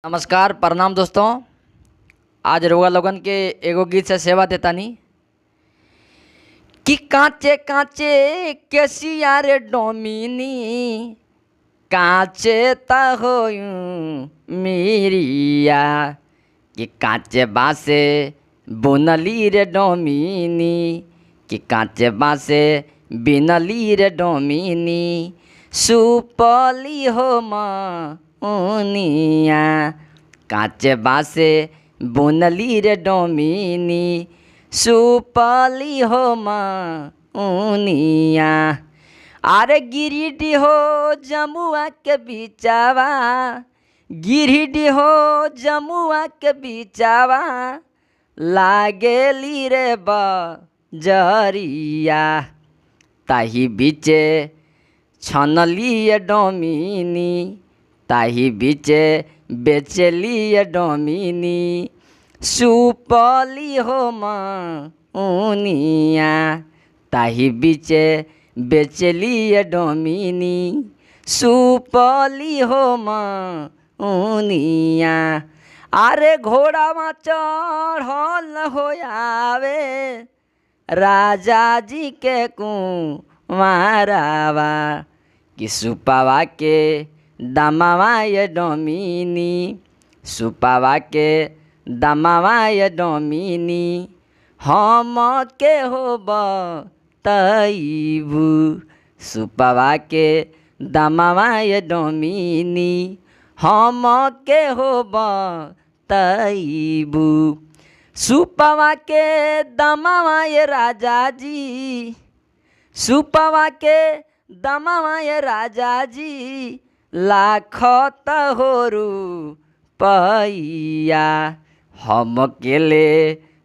नमस्कार प्रणाम दोस्तों। आज रउआ लोगन के एगो गीत से सेवा देतानी कि काचे काचे केसिया रे डोमिनी काचे ता होयूं मेरिया कि काचे बासे बुनली रे डोमिनी कि काचे बासे बिनली रे डोमिनी सुपली हो उनिया काचे बासे बुनली रे डोमिनी सुपली हो उनिया। अरे गिरिडी हो जमुआ के बिचावा, गिरिडी हो जमुआ के बिचावा लागेली रे बजरिया ताही बीचे छनली डोमिनी ताही बीचे बेचली डोमिनी सुपली हो उनिया ताही बीचे बेचली डोमिनी सुपली हो उनिया। अरे घोड़ा चढ़ल हो आवे राजा जी के कुमारावा कि सुपावा के दमावा ये डोमिनी सुपावा के दमावा ये डोमिनी हम के हो तईबू सुपावा के दमावा ये डोमिनी हम के हो तईबू सुपावा के दमावा ये राजा जी सुपावा के दमावा ये राजा जी लाख तहोरू पैया हम के ले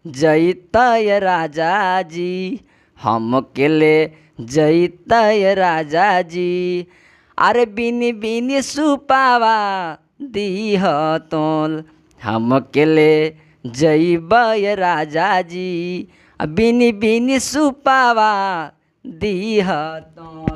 जैतय राजा जी हम के ले जैतय राजा जी। अरे बिनी बिनी सुपावा दीह तोल हम के ले जैबय राजा जी बिनी बिनी सुपावा दीह तोल।